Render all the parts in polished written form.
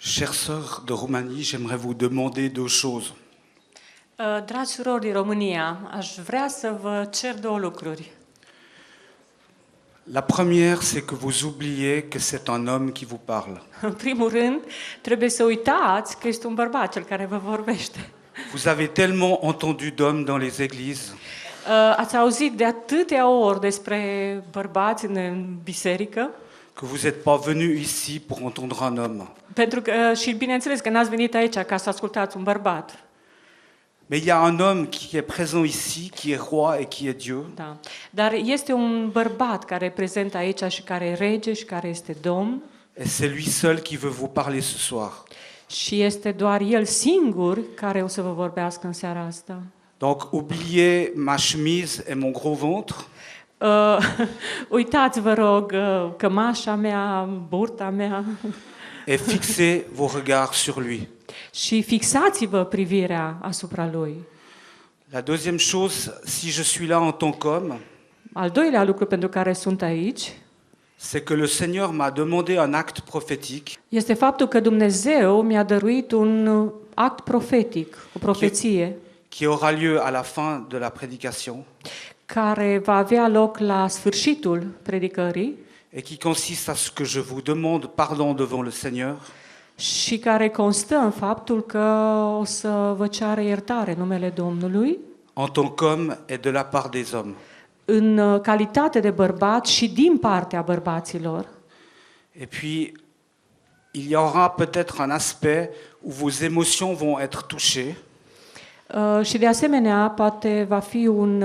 Chères sœurs de Roumanie, j'aimerais vous demander deux choses. Dragi surori din România, aș vrea să vă cer două lucruri. La première, c'est que vous oubliez que c'est un homme qui vous parle. În primul rând, trebuie să uitați că este un bărbat cel care vă vorbește. Vous avez tellement entendu d'hommes dans les églises Ați auzit de atâtea ori despre bărbați în biserică, que vous n'êtes pas venu ici pour entendre un homme. pentru că, și bineînțeles că n-ați venit aici ca să ascultați un bărbat. Mais il y a un homme qui est présent ici, qui est roi et qui est Dieu. Da. Dar este un bărbat care e prezent aici și care e rege și care este domn. Et c'est lui seul qui veut vous parler ce soir. Și este doar el singur care o să vă vorbească în seara asta. Donc oubliez ma chemise et mon gros ventre. Uitați, vă rog, cămașa mea, burta mea Et fixez vos regards sur lui. și fixați-vă privirea asupra lui. La deuxième chose, si je suis là en tant qu'homme, Al doilea lucru pentru care sunt aici c'est que le Seigneur m'a demandé un acte prophétique este faptul că Dumnezeu mi-a dăruit un act profetic, o profeție, qui aura lieu à la fin de la prédication care va avea loc la sfârșitul predicării et qui consiste à ce que je vous demande pardon devant le Seigneur și care constă în faptul că o să vă ceară iertare în numele Domnului, en tant qu'homme et de la part des hommes. în calitate de bărbat și din partea bărbaților. Et puis, il y aura peut-être un aspect où vos émotions vont être touchées Și de asemenea, poate va fi un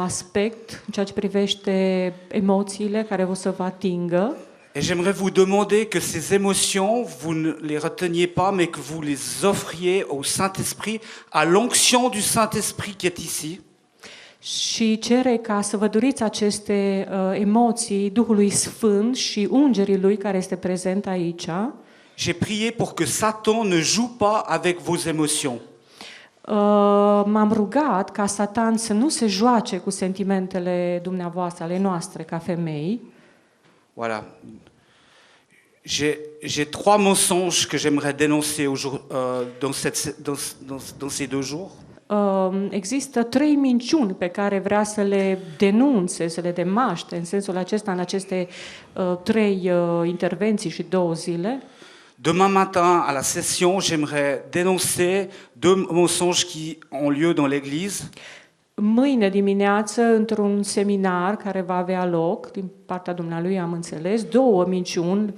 aspect în ceea ce privește emoțiile care o să vă atingă. et j'aimerais vous demander que ces émotions, vous ne les reteniez pas, mais que vous les offriez au Saint-Esprit, à l'onction du Saint-Esprit qui est ici. Și cere ca să vă doriți aceste emoții Duhului Sfânt și ungerii Lui care este prezent aici. J'ai prié pour que Satan ne joue pas avec vos émotions. M-am rugat ca Satan să nu se joace cu sentimentele dumneavoastră, ale noastre, ca femei. Voilà. J'ai trois mensonges que j'aimerais dénoncer dans ces 2 jours. Există 3 minciuni pe care vrea să le denunțe, să le demaște în sensul acesta, în aceste 3 intervenții și 2 zile. Demain matin, à la session, j'aimerais dénoncer 2 mensonges qui ont lieu dans l'Église. Mâine dimineață, într-un seminar care va avea loc, din partea dumnealui am înțeles, 2 minciuni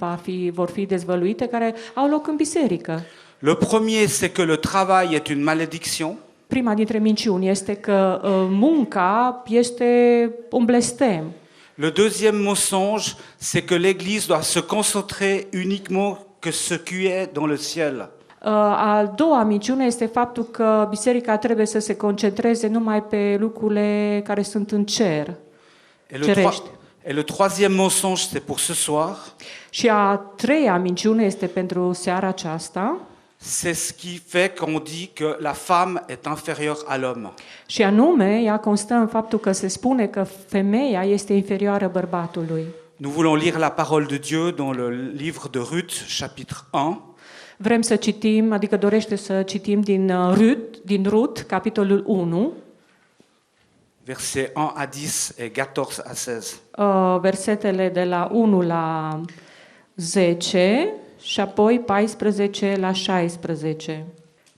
vor fi dezvăluite care au loc în biserică. Le premier, c'est que le travail est une malédiction. Prima dintre minciuni este că munca este un blestem. Le deuxième mensonge, c'est que l'Église doit se concentrer uniquement que ce qui est dans le ciel. A doua minciună este faptul că biserica trebuie să se concentreze numai pe lucrurile care sunt în cer, cerești. Et le troisième mensonge, c'est pour ce soir. Și a treia minciună este pentru seara aceasta. C'est ce qui fait qu'on dit que la femme est inférieure à l'homme. Și anume, ea constă în faptul că se spune că femeia este inferioară bărbatului. Nous voulons lire la parole de Dieu dans le livre de Ruth, chapitre 1. Vrem să citim, adică dorește să citim din Rut, capitolul 1, Versets 1 à 10 et 14 à 16. versetele de la 1 la 10 și apoi 14 la 16.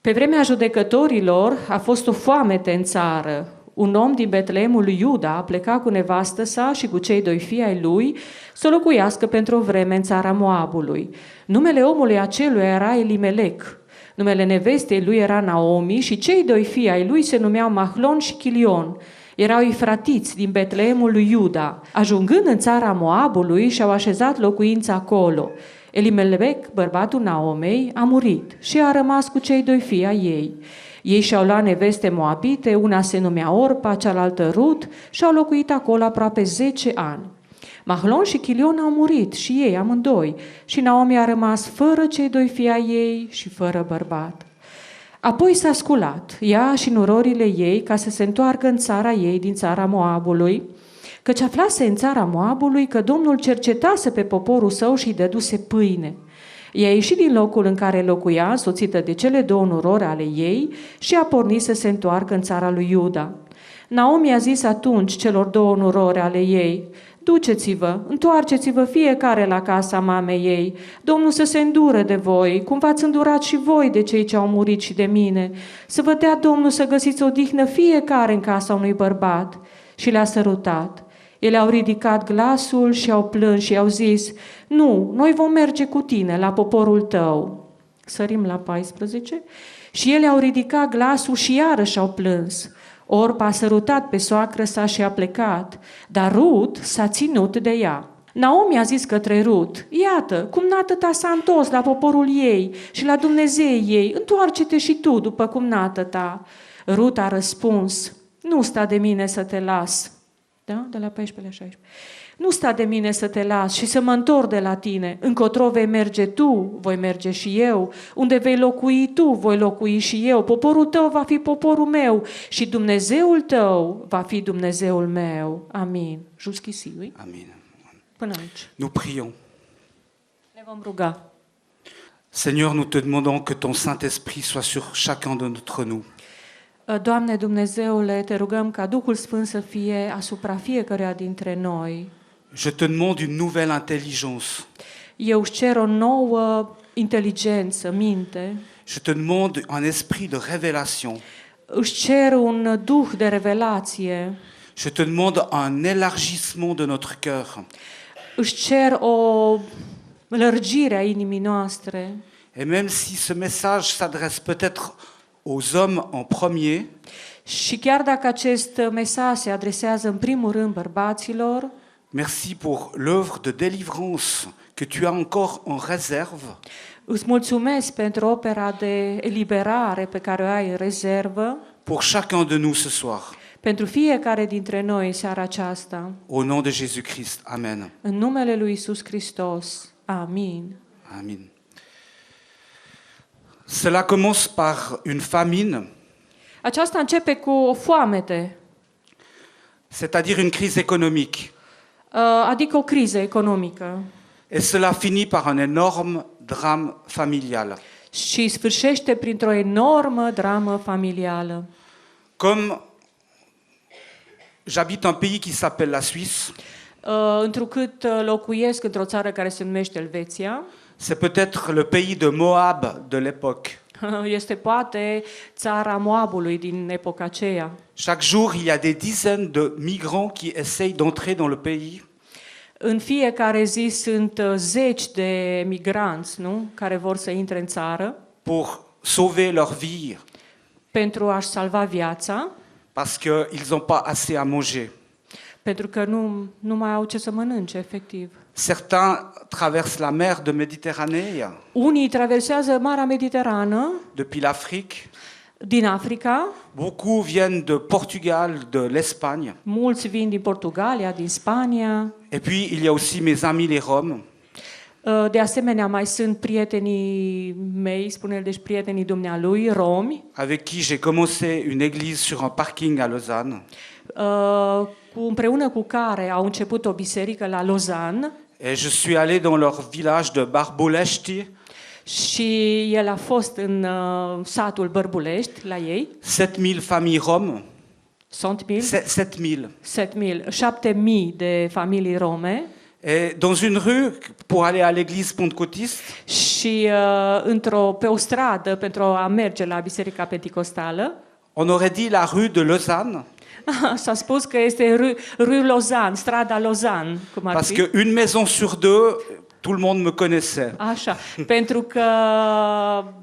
Pe vremea judecătorilor a fost o foamete în țară. Un om din Betleemul lui Iuda pleca cu nevastă sa și cu cei 2 fii ai lui să locuiască pentru o vreme în țara Moabului. Numele omului aceluia era Elimelec. Numele nevestei lui era Naomi și cei 2 fii ai lui se numeau Mahlon și Chilion. Erau ifratiți din Betleemul lui Iuda. Ajungând în țara Moabului, și-au așezat locuința acolo. Elimelec, bărbatul Naomei, a murit și a rămas cu cei 2 fii ai ei. Ei și-au luat neveste moabite, una se numea Orpa, cealaltă Rut, și au locuit acolo aproape 10 ani. Mahlon și Chilion au murit și ei amândoi și Naomi a rămas fără cei 2 fii ai ei și fără bărbat. Apoi s-a sculat, ea și nurorile ei, ca să se întoarcă în țara ei din țara Moabului, căci aflase în țara Moabului că Domnul cercetase pe poporul său și îi dăduse pâine. Ea a ieșit din locul în care locuia, însoțită de cele două nurori ale ei, și a pornit să se întoarcă în țara lui Iuda. Naomi a zis atunci celor două nurori ale ei: duceți-vă, întoarceți-vă fiecare la casa mamei ei. Domnul să se îndure de voi, cum v-ați îndurat și voi de cei ce au murit și de mine. Să vă dea Domnul să găsiți odihnă fiecare în casa unui bărbat. Și le-a sărutat. Ele au ridicat glasul și au plâns și au zis: nu, noi vom merge cu tine la poporul tău. Sărim la 14. Și ele au ridicat glasul și iarăși au plâns. Orpa a sărutat pe soacră sa și a plecat, dar Rut s-a ținut de ea. Naomi a zis către Rut: iată, cumnată ta s-a întors la poporul ei și la Dumnezeii ei, întoarce-te și tu după cumnată ta. Rut a răspuns: nu sta de mine să te las. Da? De la 14 la 16. Nu sta de mine să te las și să mă întorc de la tine. Încotro vei merge tu, voi merge și eu. Unde vei locui tu, voi locui și eu. Poporul tău va fi poporul meu și Dumnezeul tău va fi Dumnezeul meu. Amin. Jusqu'ici, oui? Amen. Până aici. Nous prions. Ne vom ruga. Seigneur, nous te demandons que ton Saint-Esprit soit sur chacun d'entre nous. Doamne Dumnezeule, te rugăm ca Duhul Sfânt să fie asupra fiecăruia dintre noi. Je te demande une nouvelle intelligence. Eu își cer o nouă inteligență, minte. Je te demande un esprit de révélation. Își cer un duh de revelație. Je te demande un élargissement de notre cœur. Își cer o lărgire a inimii noastre. Et même si ce message s'adresse peut-être aux hommes en premier, Și chiar dacă acest mesaj se adresează în primul rând bărbaților, merci pour l'œuvre de délivrance que tu as encore en réserve îți mulțumesc pentru opera de eliberare pe care o ai în rezervă pour chacun de nous ce soir. pentru fiecare dintre noi în seara aceasta. Au nom de Jésus-Christ. Amen. În numele lui Iisus Hristos. Amin. Amen. Cela commence par une famine, Aceasta începe cu o foamete, c'est-à-dire une crise économique. adică o criză economică. Et cela finit par un énorme drame familial. Și sfârșește printr-o enormă dramă familială. Comme j'habite un pays qui s'appelle la Suisse, Întrucât locuiesc într-o țară care se numește Elveția, c'est peut-être le pays de Moab de l'époque. este poate țara Moabului din epoca aceea. Chaque jour, il y a des dizaines de migrants qui essayent d'entrer dans le pays În fiecare zi sunt zeci de migranți, nu? Care vor să intre în țară pour sauver leur vie pentru a-și salva viața, parce qu'ils n'ont pas assez à manger. pentru că nu mai au ce să mănânce, efectiv. Certains traversent la mer de Méditerranée Unii traversează Marea Mediterană depuis l'Afrique. din Africa, Beaucoup viennent de Portugal, de l'Espagne. mulți vin din Portugalia, din Spania. Et puis, il y a aussi mes amis les Roms. De asemenea, mai sunt prietenii mei, spune el, deci prietenii dumnealui, romi, avec qui j'ai commencé une église sur un parking à Lausanne. împreună cu care au început o biserică la Lausanne Et je suis allé dans leur village de Barbolești. și el a fost în satul Bărbulești, la ei. 7000 familles roms. 7000. 7.000 de familii rome. Et dans une rue, pour aller à l'église pentecôtiste, Și pe o stradă, pentru a merge la biserica penticostală, on aurait dit la rue de Lausanne, s-a spus că este rue Lausanne, strada Lausanne, cum ar parce fi. qu'une maison sur deux, tout le monde me connaissait. Așa, pentru că,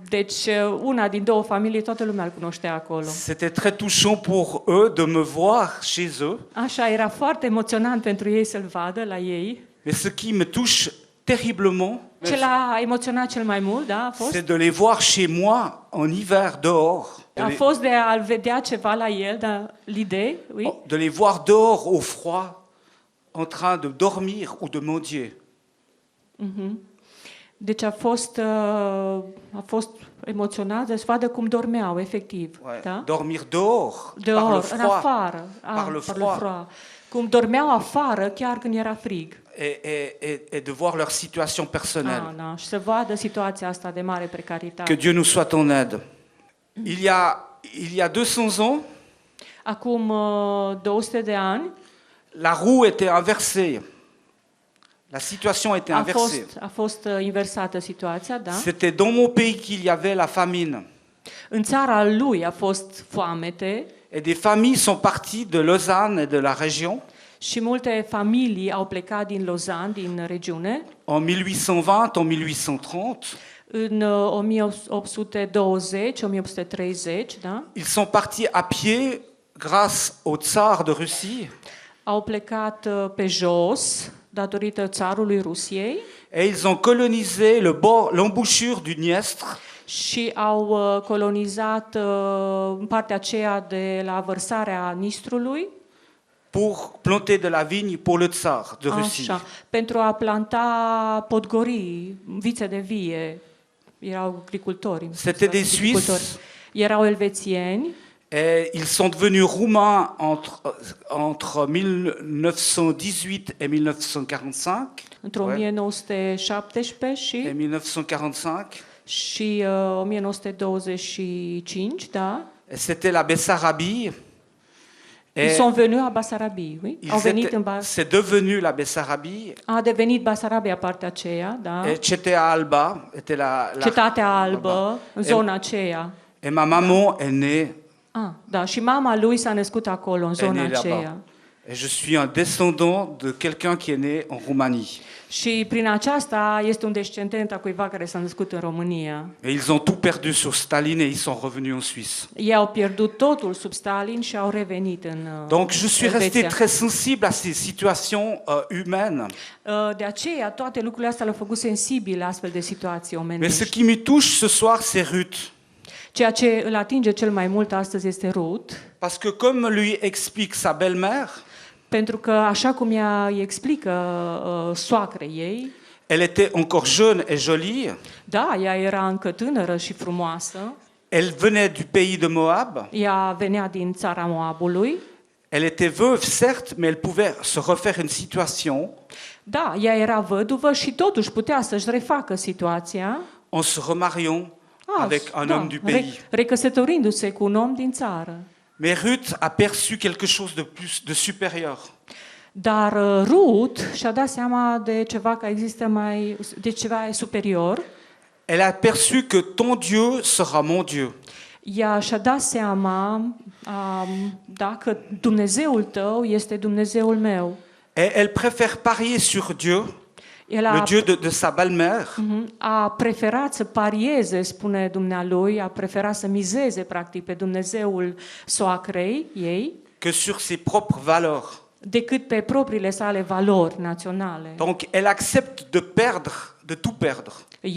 deci, una din două familii, toată lumea îl cunoștea acolo. C'était très touchant pour eux de me voir chez eux. Așa, era foarte emoționant pentru ei să-l vadă la ei. Mais ce qui me touche terriblement, Ce l-a emoționat cel mai mult, da, a fost? c'est de les voir chez moi en hiver dehors. A fost de a-l vedea ceva la el, dar l'idée, oui. De les voir dehors au froid, en train de dormir ou de mendier. Deci a fost emoționat să vadă cum dormeau, efectiv. Ouais, Da? dormir dehors, par le Dehors, în froid. afară. Par le froid. Cum dormeau afară, chiar când era frig. et de voir leur situation personnelle. Da, și să vadă situația asta de mare Que precaritate. Dieu nous soit en aide. Il y a 200 ans, Acum 200 de ani la roue était inversée. La situation était inversée. a fost inversată situația, da? C'était dans mon pays qu'il y avait la famine. În țara lui a fost foamete Et des familles sont parties de Lausanne et de la région și multe familii au plecat din Lausanne, din regiune, en 1820, en 1830. în 1820-1830, da? Ils sont partis à pied grâce au tsar de Russie Au plecat pe jos datorită țarului Rusiei et ils ont colonisé l'embouchure du Dniestre și au colonizat partea aceea de la vărsarea Nistrului, pour planter de la vigne pour le tsar de Russie. așa, pentru a planta podgorii, vițe de vie. Erau agricultori. C'était des Suisses. Erau elvețieni. Et ils sont devenus roumains entre 1918 et 1945. Între Ouais. 1917 și, Et 1945. și 1925, da? Et c'était la Bessarabie. Ils Et sont venus à Basarabie, oui? Au venit în c'est devenu la Bessarabie. a devenit Basarabia partea aceea, da? Et Cetea Alba était la Cetatea Albă, în zona aceea. Et ma maman est née, Da, și mama lui s-a născut acolo, în zona là-bas. aceea. Et je suis un descendant de quelqu'un qui est né en Roumanie. Și prin aceasta este un descendent a cuiva care s-a născut în România. Et ils ont tout perdu sur Staline et ils sont revenus en Suisse. Ei au pierdut totul sub Stalin și au revenit în Donc je suis resté Elveția. très sensible à ces situations humaines. De aceea, toate lucrurile astea le-au făcut sensibile la astfel de situații Mais ce omenești. qui me touche ce soir, c'est Ruth. Ceea ce îl atinge cel mai mult astăzi este Ruth, Parce que comme lui explique sa belle-mère, pentru că, așa cum ea îi explică soacrei ei, elle était encore jeune et jolie. da, ea era încă tânără și frumoasă, Elle venait du pays de Moab. ea venea din țara Moabului, Elle était veuve, certes, mais elle pouvait se refaire une situation da, ea era văduvă și totuși putea să-și refacă situația, en se remariant avec un da, homme du pays. recăsătorindu-se cu un om din țară. Mais Ruth a perçu quelque chose de supérieur. Dar Ruth și-a dat seama de ceva care există de ceva superior. Elle a perçu que ton Dieu sera mon Dieu. Ea și-a dat seama da, că Dumnezeul tău este Dumnezeul meu. Et elle préfère parier sur Dieu, El le Dieu de sa belle-mère, a preferat să parieze, spune dumnealui, a preferat să mizeze practic pe Dumnezeul soacrei ei, que sur ses propres valeurs. decât pe propriile sale valori naționale. Donc elle accepte de perdre, de tout perdre.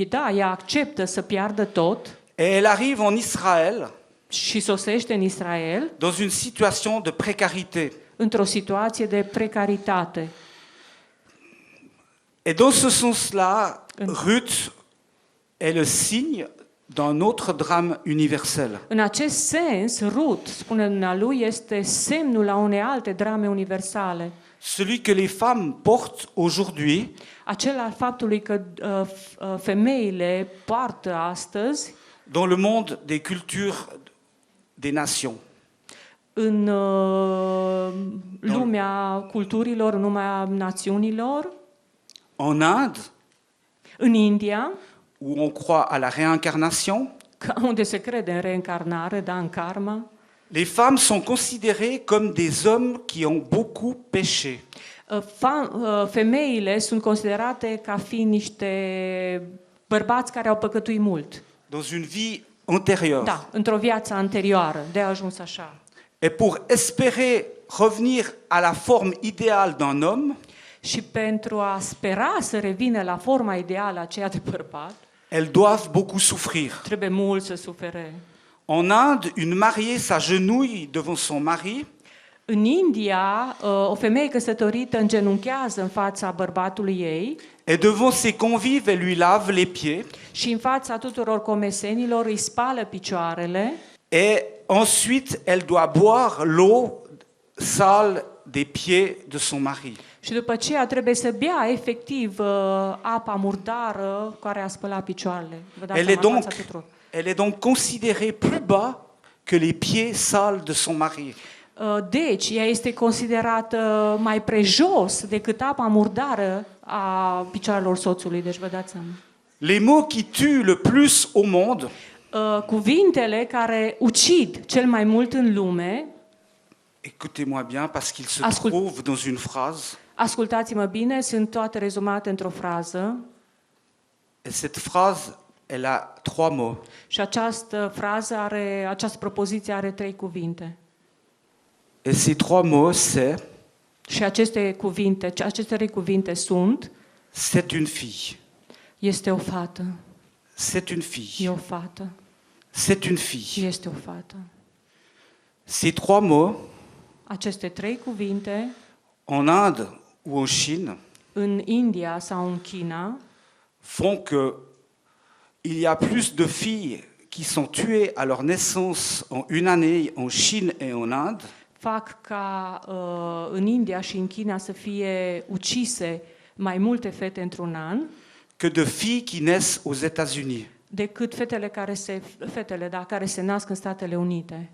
Da, ea acceptă să piardă tot Et elle arrive en Israël și sosește în Israel dans une situation de précarité. într-o situație de precaritate. Et dans ce sens-là, Ruth est le signe d'un autre drame universel. În acest sens, Ruth, spune dumnealui, este semnul la unei alte drame universale. Celui que les femmes portent aujourd'hui, Acela al faptului că femeile poartă astăzi dans le monde des cultures des nations. în lumea culturilor, în lumea națiunilor, En Inde, în India, où on croit à la réincarnation, unde se crede în reîncarnare, da, în karma, les femmes sont considérées comme des hommes qui ont beaucoup péché. femeile sunt considerate ca fiind niște bărbați care au păcătuit mult. Dans une vie antérieure. Da, într-o viață anterioară, de a ajuns așa. Et pour espérer revenir à la forme idéale d'un homme, Și pentru a spera să revină la forma ideală aceea de bărbat, elles doivent beaucoup souffrir. trebuie mult să sufere. En Inde, une mariée s'agenouille devant son mari În India, o femeie căsătorită îngenunchează în fața bărbatului ei et devant ses convives, elle lui lave les pieds și în fața tuturor comesenilor îi spală picioarele et ensuite elle doit boire l'eau sale des pieds de son mari. Și după aceea trebuie să bea efectiv apa murdară care a spălat picioarele. Vă dați Elle est seama, donc, fața tuturor. elle est donc considérée plus bas que les pieds sales de son mari. Deci, ea este considerată mai prejos decât apa murdară a picioarelor soțului. Deci vă dați seama. Les mots qui tuent le plus au monde, Cuvintele care ucid cel mai mult în lume, écoutez-moi bien parce qu'ils se Ascult- trouvent dans une phrase, ascultați-mă bine, sunt toate rezumate într-o frază. et cette phrase, elle a 3 mots. Și această această propoziție are 3 cuvinte. Et ces 3 mots, c'est Și aceste 3 cuvinte sunt: c'est une fille, este o fată, c'est une e fille, o fată, c'est une fille. este o fată. Ces 3 mots, Aceste 3 cuvinte, en Inde ou en Chine, în India sau în China, font que il y a plus de filles qui sont tuées à leur naissance en une année en Chine et en Inde fac ca în India și în China să fie ucise mai multe fete într-un an que de filles qui naissent aux États-Unis. decât fetele care se nasc în Statele Unite.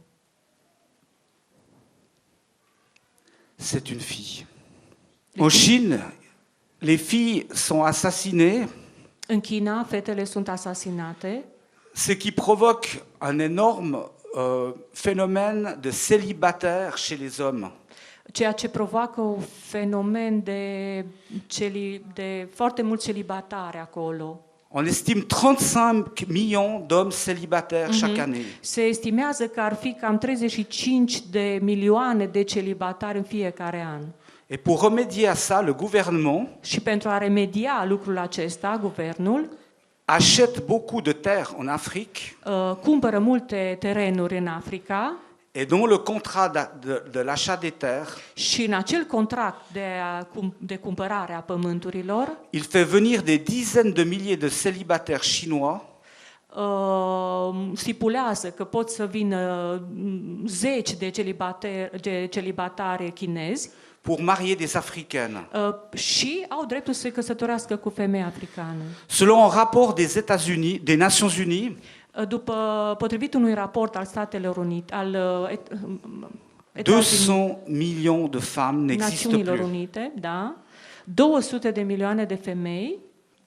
C'est une fille. En Chine, les filles sont assassinées, În China, fetele sunt asasinate, ce qui provoque un énorme phénomène de célibataire chez les hommes. ceea ce provoacă un fenomen de foarte mulți celibatari acolo. On estime 35 millions d'hommes célibataires chaque année. Se estimează că ar fi cam 35 de milioane de celibatari în fiecare an. Et pour remédier à ça, le gouvernement Și pentru a remedia lucrul acesta, guvernul achète beaucoup de terres en Afrique cumpără multe terenuri în Africa et dans le contrat de l'achat des terres, și în acel contract de cumpărare a pământurilor il fait venir des dizaines de milliers de célibataires chinois stipulează că pot să vină zeci de celibatari chinezi pour marier des africaines. și au dreptul să se căsătorească cu femei africane. Selon un rapport des États-Unis, des Nations Unies, Potrivit unui raport al Statelor Unite, al 200 millions de femmes n'existent Națiunilor plus, Unite, da, 200 de milioane de femei,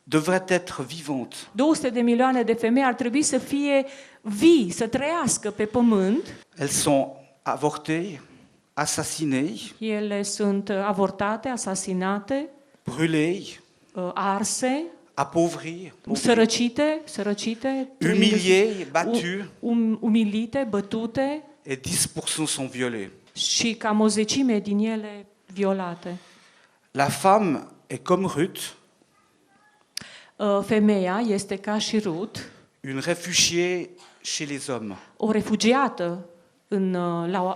devraient être vivantes. 200 de milioane de femei ar trebui să fie vii, să trăiască pe pământ. Elles sont avortées, assassinées, Ele sunt avortate, asasinate, brûlées, arse, appauvries, sărăcite, humiliées, battues, umilite, bătute et 10% sont violées. și cam o zecime din ele violate. La femme est comme Ruth, Femeia este ca și Rut, une réfugiée chez les hommes. o refugiată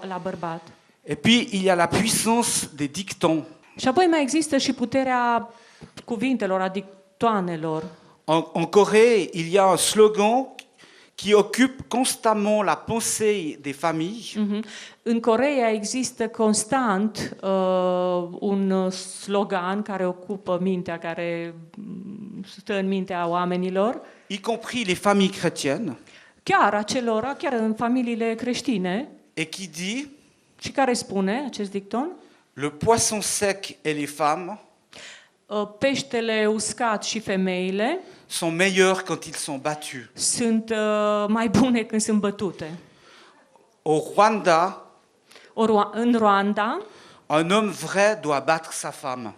la bărbat. Et puis, il y a la puissance des dictons. Și apoi mai există și puterea cuvintelor, a dictoanelor. En Corée, il y a un slogan qui occupe constamment la pensée des familles. În Coreea există constant un slogan care ocupă mintea, care stă în mintea oamenilor, Y compris les familles chrétiennes, chiar în familiile creștine, et qui dit și care spune acest dicton: le poisson sec et les femmes peștele uscat și femeile sont meilleurs quand ils sont battus. sunt mai bune când sunt bătute. Au Rwanda, În Rwanda, un homme vrai doit battre sa femme.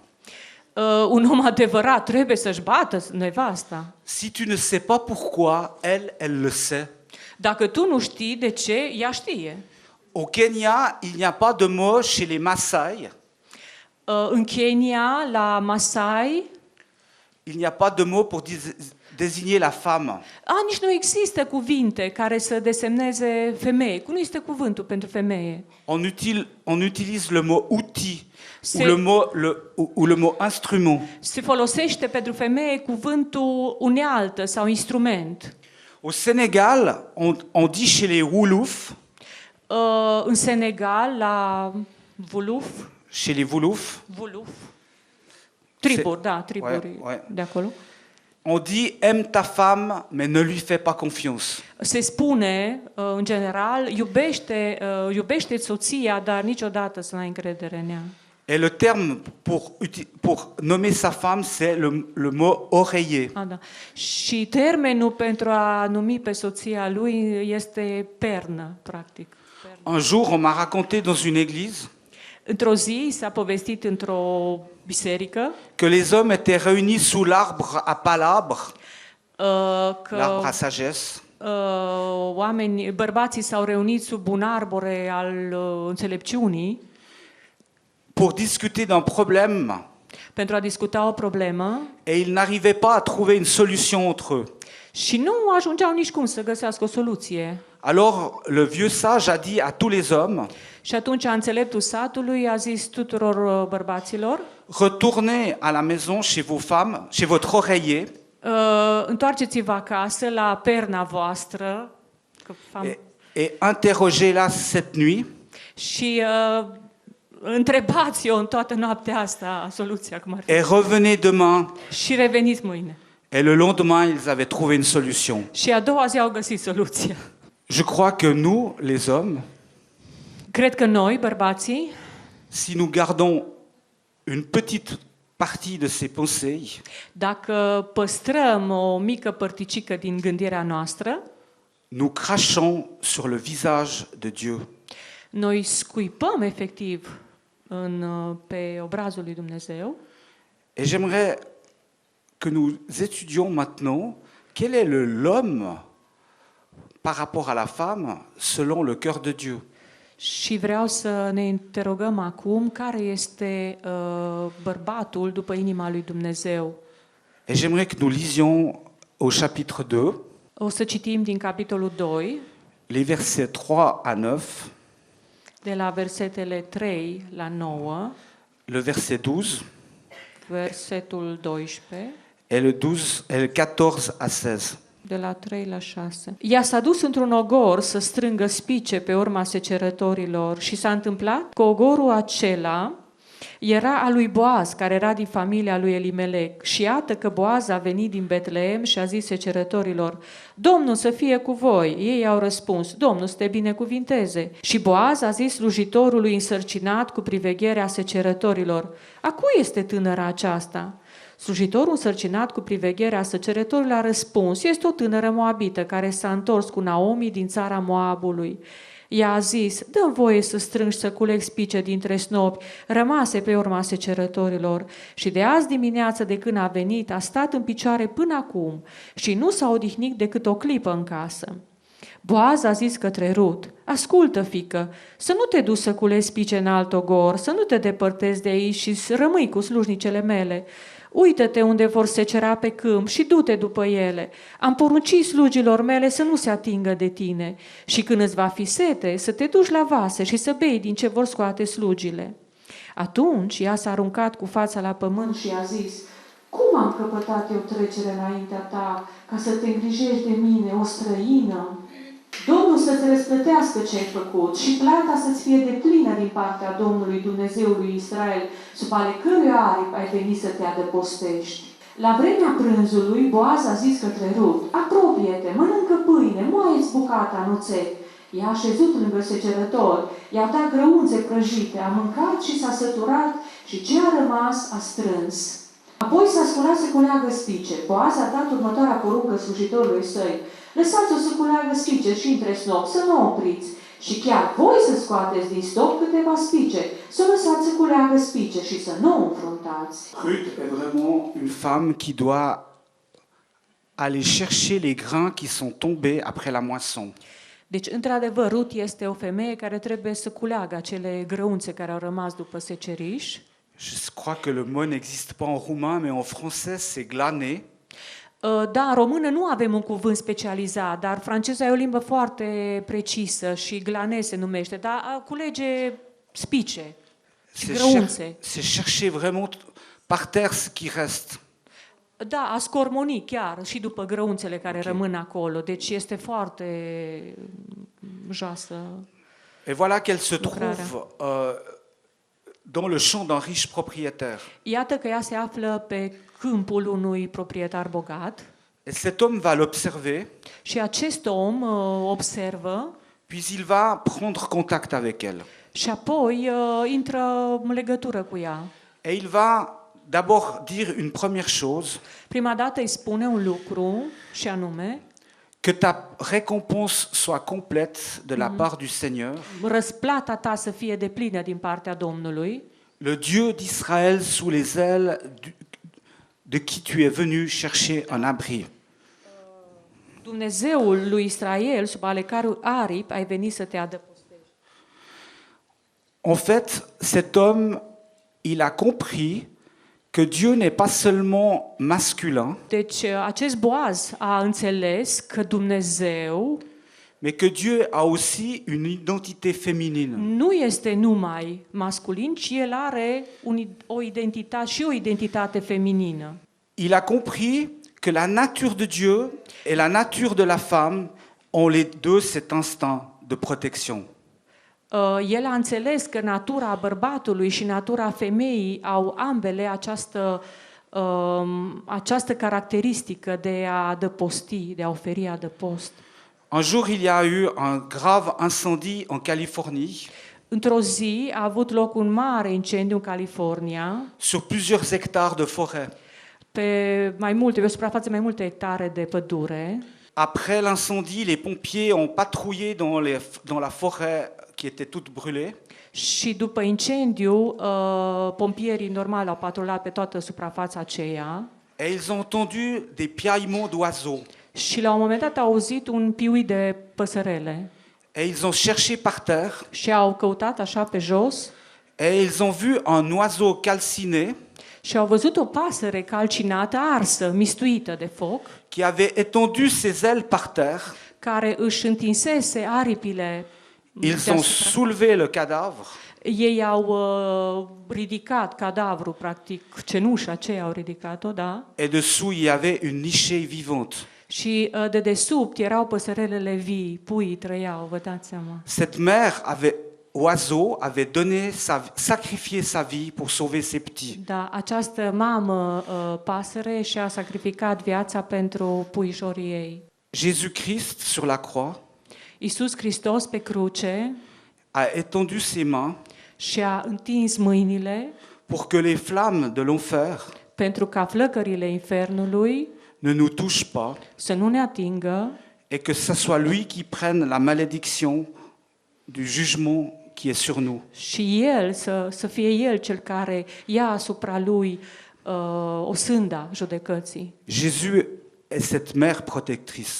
un om adevărat trebuie să-și bată nevasta. Si tu ne sais pas pourquoi, elle le sait. Dacă tu nu știi de ce, ea știe. Au Kenya, il n'y a pas de mot chez les Maasai. În Kenya, la Masai, Il n'y a pas de mot pour désigner la femme. nici nu există cuvinte care să desemneze femeie. Nu este cuvântul pentru femeie. On utilise le mot outil C'est- ou le mot instrument. Se folosește pentru femeie cuvântul unealtă sau instrument. Au Sénégal, on dit chez les Wolof, În Senegal, la Wolof, chez les Wolof, Triburi, da, triburi ouais. de acolo. On dit aime ta femme, mais ne lui fais pas confiance. Se spune, în general, iubește soția, dar niciodată să n-ai încredere în ea. Et le terme pour nommer sa femme, c'est le mot oreiller. Da. Și termenul pentru a numi pe soția lui este pernă, practic. Un jour, on m'a raconté dans une église Într-o zi s-a povestit într-o biserică que les hommes étaient réunis sous l'arbre à palabre, l'arbre à că sagesse, bărbații s-au reunit sub un arbore al înțelepciunii pour discuter d'un problème, pentru a discuta o problemă et ils n'arrivaient pas à trouver une solution entre eux. și nu ajungeau nici cum să găsească o soluție. Alors le vieux sage a dit à tous les hommes, Și atunci înțeleptul satului a zis tuturor bărbaților: retournez à la maison chez vos femmes, chez votre oreiller, întoarceți-vă acasă la perna voastră et interrogez-la cette nuit. și întrebați-o în toată noaptea asta soluția cum ar fi. Et revenez demain. Și reveniți mâine. Et le lendemain, ils avaient trouvé une solution. Și a doua zi au găsit soluția. Je crois que nous, les hommes, Cred că noi, bărbații, si nous gardons une petite partie de ces pensées, dacă păstrăm o mică părticică din gândirea noastră, nous crachons sur le visage de Dieu. noi scuipăm efectiv pe obrazul lui Dumnezeu. Et j'aimerais que nous étudions maintenant quel est l'homme par rapport à la femme selon le cœur de Dieu. Și vreau să ne interogăm acum care este bărbatul după inima lui Dumnezeu. Et j'aimerais que nous lisions au chapitre 2, O să citim din capitolul 2, les versets 3 à 9, de la versetele 3 la 9, le verset 12 versetul 12, et le 14 à 16. de la 3 la 6. Ea s-a dus într-un ogor să strângă spice pe urma secerătorilor și s-a întâmplat că ogorul acela era al lui Boaz, care era din familia lui Elimelec. Și iată că Boaz a venit din Betleem și a zis secerătorilor: Domnul să fie cu voi. Ei au răspuns: Domnul să te binecuvinteze. Și Boaz a zis slujitorului însărcinat cu privegherea secerătorilor: A cui este tânăra aceasta? Slujitorul însărcinat cu privegherea secerătorilor a răspuns: Este o tânără moabită care s-a întors cu Naomi din țara Moabului. Ea a zis: Dă-mi voie să strâng și să culeg spice dintre snopi rămase pe urma secerătorilor. Și de azi dimineață, de când a venit, a stat în picioare până acum și nu s-a odihnit decât o clipă în casă. Boaz a zis către Rut: Ascultă, fiică, să nu te duci să culegi spice în alt ogor, să nu te depărtezi de aici și să rămâi cu slujnicele mele. Uită-te unde vor secera pe câmp și du-te după ele. Am poruncit slugilor mele să nu se atingă de tine și când îți va fi sete, să te duci la vase și să bei din ce vor scoate slugile. Atunci ea s-a aruncat cu fața la pământ și a zis: Cum am căpătat eu trecere înaintea ta ca să te îngrijești de mine, o străină? Domnul să-ți răsplătească ce ai făcut și plata să-ți fie deplină din partea Domnului Dumnezeului Israel, sub ale căruia aripi ai venit să te adăpostești. La vremea prânzului, Boaz a zis către Rut: Apropie-te, mănâncă pâine, moaie-ți bucata în oțet. I-a așezut lângă secerător, i-a dat grăunțe prăjite, a mâncat și s-a săturat și ce a rămas a strâns. Apoi s-a sculat să culeagă spice. Boaz a dat următoarea poruncă slujitorului săi: Lăsați-o să culeagă spice și între snop, să nu opriți. Și chiar voi să scoateți din stop câteva spice, să o lăsați să culeagă spice și să nu o înfruntați. Ruth est vraiment une femme qui doit aller chercher les grains qui sont tombés après la moisson. Deci, într-adevăr, Rut este o femeie care trebuie să culeagă acele grăunțe care au rămas după seceriș. Je crois que le mot n'existe pas en roumain, mais en français c'est glaner. Da, în română nu avem un cuvânt specializat, dar franceza e o limbă foarte precisă și glane se numește, dar culege spice și grăunțe. C'est chercher vraiment par terre ce qui reste. Da, a scormoni chiar și după grăunțele care rămân acolo, deci este foarte joasă. Et voilà qu'elle se trouve dans le champ d'un riche propriétaire. Iată că ea se află pe câmpul unui proprietar bogat Et cet homme va l'observer, și acest om observă puis il va prendre contact avec elle. și apoi intră în legătură cu ea. Et il va d'abord dire une première chose, Prima dată îi spune un lucru și anume: que ta récompense soit complète de la part du Seigneur, răsplata ta să fie deplină din partea Domnului, le Dieu d'Israël sous les ailes de qui tu es venu chercher un abri. Dumnezeul lui Israel, sub ale cărui aripi ai venit să te adăpostești. En fait, cet homme, il a compris que Dieu n'est pas seulement masculin, Deci acest Boaz a înțeles că Dumnezeu mais que Dieu a aussi une identité féminine. nu este numai masculin, ci el are o identitate feminină. Il a compris que la nature de Dieu et la nature de la femme ont les deux cet instinct de protection. El a înțeles că natura bărbatului și natura femeii au ambele această caracteristică de a adăposti, de a oferi adăpost. Un jour, il y a eu un grave incendie en Californie, Într-o zi a avut loc un mare incendiu în California, sur plusieurs hectares de forêt. pe o suprafață mai multe hectare de pădure. Après l'incendie, les pompiers ont patrouillé dans la forêt qui était toute brûlée. Și după incendiu, pompierii normal au patrulat pe toată suprafața aceea Et ils ont entendu des piaillements d'oiseaux. și la un moment dat au auzit un piui de păsărele Et ils ont cherché par terre. și au căutat așa pe jos Et ils ont vu un oiseau calciné și au văzut o pasăre calcinată, arsă, mistuită de foc, qui avait étendu ses ailes par terre. care își întinsese aripile Ils ont deasupra. soulevé le cadavre. Ei au ridicat cadavrul, practic, cenușa aceea au ridicat-o, da? Et dessous, il y avait une nichée vivante. Și de desubt erau păsărelele vii, puii trăiau, vă dați seama. Cette mère oiseau avait sacrifié sa vie pour sauver ses petits. Da, această mamă pasăre și-a sacrificat viața pentru puișorii ei. Jésus-Christ, sur la croix, Iisus Hristos pe cruce a étendu ses mains și-a întins mâinile pour que les flammes de l'enfer pentru ca flăcările infernului ne nous touchent pas să nu ne atingă et que ce soit lui qui prenne la malédiction du jugement qui est sur nous. și El, să fie El cel care ia asupra Lui osânda judecății. Jésus est cette mère protectrice.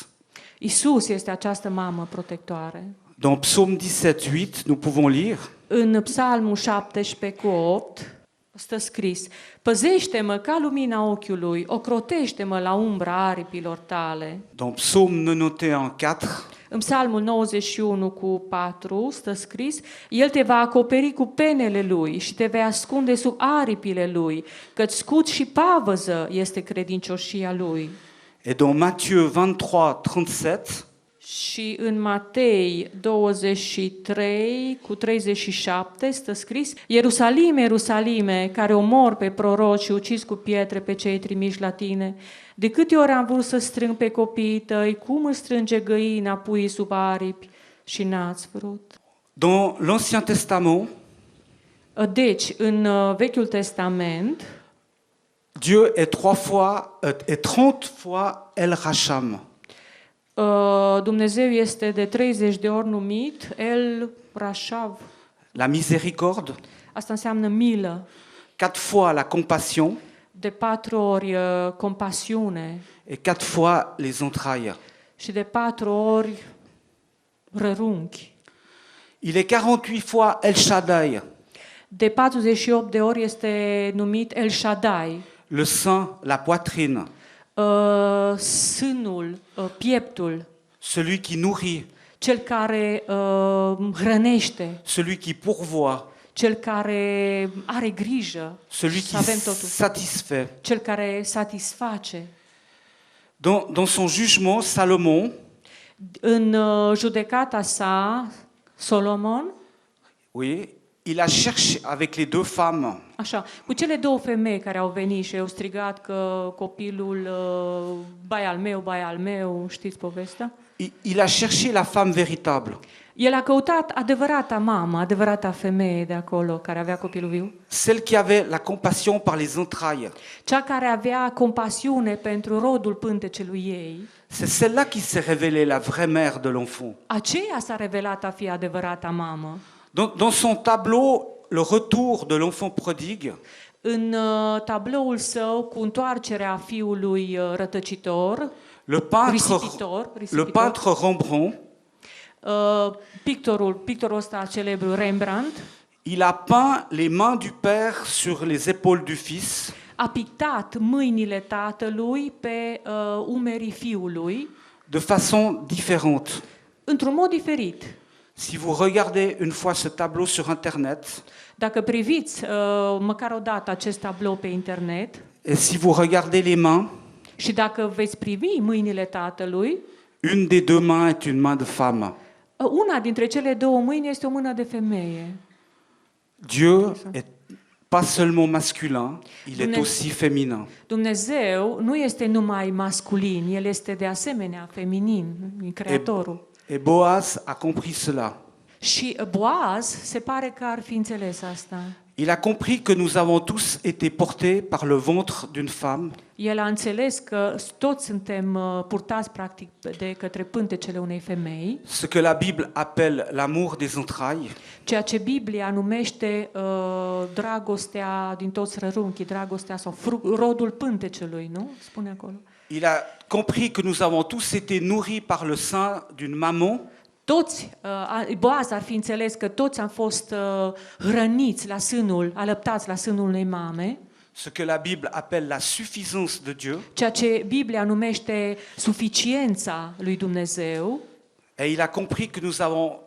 Iisus este această mamă protectoare. Dans Psaume 17:8, nous pouvons lire: În Psalmul 17:8 stă scris: păzește-mă ca lumina ochiului, ocrotește-mă la umbra aripilor tale. Dans Psaume 91:4, În Psalmul 91:4 stă scris: El te va acoperi cu penele Lui și te vei ascunde sub aripile Lui, căci scut și pavăză este credincioșia Lui. et dans Matthieu 23:37, Și în Matei 23:37 stă scris: Ierusalime, Ierusalime, care omori pe proroci și ucizi cu pietre pe cei trimiși la tine, de câte ori am vrut să strâng pe copiii tăi, cum îți strânge găina puii sub aripi și n-ați vrut. dans l'Ancien Testament, Deci, în Vechiul Testament, Dieu est 30 fois El Racham. Dumnezeu este de 30 de ori numit El Rashav. La miséricorde, Asta înseamnă milă. 4 fois la compassion De 4 ori compasiune et 4 fois les entrailles. și de 4 ori rărunchi. Il est 48 fois El Shaddai, De 48 de ori este numit El Shaddai, le sein, la poitrine, sânul, pieptul, celui qui nourrit, cel care hrănește, celui qui pourvoit, cel care are grijă celui să qui avem totul, satisfait. cel care satisface. Dans son jugement, Salomon, În judecata sa, Solomon, oui, il a cherché avec les deux femmes. Așa, cu cele două femei care au venit și au strigat că copilul bai al meu, știți povestea? Il a cherché la femme véritable, El a căutat adevărata mamă, adevărata femeie de acolo care avea copilul viu, celle qui avait la compassion par les entrailles. cea care avea compasiune pentru rodul pântecelui ei. C'est celle-là qui s'est révélée la vraie mère de l'enfant. Aceea s-a revelat a fi adevărata mamă. Dans son tableau, le retour de l'enfant prodigue, În tabloul său cu întoarcerea fiului rătăcitor, le risipitor, peintre Rembrandt, pictorul ăsta celebru Rembrandt, il a peint les mains du père sur les épaules du fils, a pictat mâinile tatălui pe umerii fiului de façon différente. într-un mod diferit. Si vous regardez une fois ce tableau sur Internet, Dacă priviți măcar o dată acest tablou pe internet et si vous regardez les mains, și dacă veți privi mâinile tatălui, une des deux mains est une main de femme. una dintre cele două mâini este o mână de femeie. Dieu est pas seulement masculin, il est Dumnezeu- aussi féminin. Dumnezeu nu este numai masculin, El este de asemenea feminin, e creatorul. Et Boaz a compris cela. Și Boaz se pare că ar fi înțeles asta. Il a compris que nous avons tous été portés par le ventre d'une femme, El a înțeles că toți suntem purtați practic de către pântecele unei femei, ce que la Bible appelle l'amour des entrailles, ceea ce Biblia numește dragostea din toți rărunchii, dragostea sau rodul pântecelui, nu? Spune acolo. Il a compris que nous avons tous été nourris par le sein d'une maman, Toți, Boaz ar fi înțeles că toți am fost hrăniți la sânul, alăptați la sânul unei mame, ce que la Bible appelle la suffisance de Dieu, ceea ce Biblia numește suficiența lui Dumnezeu. et il a compris que nous avons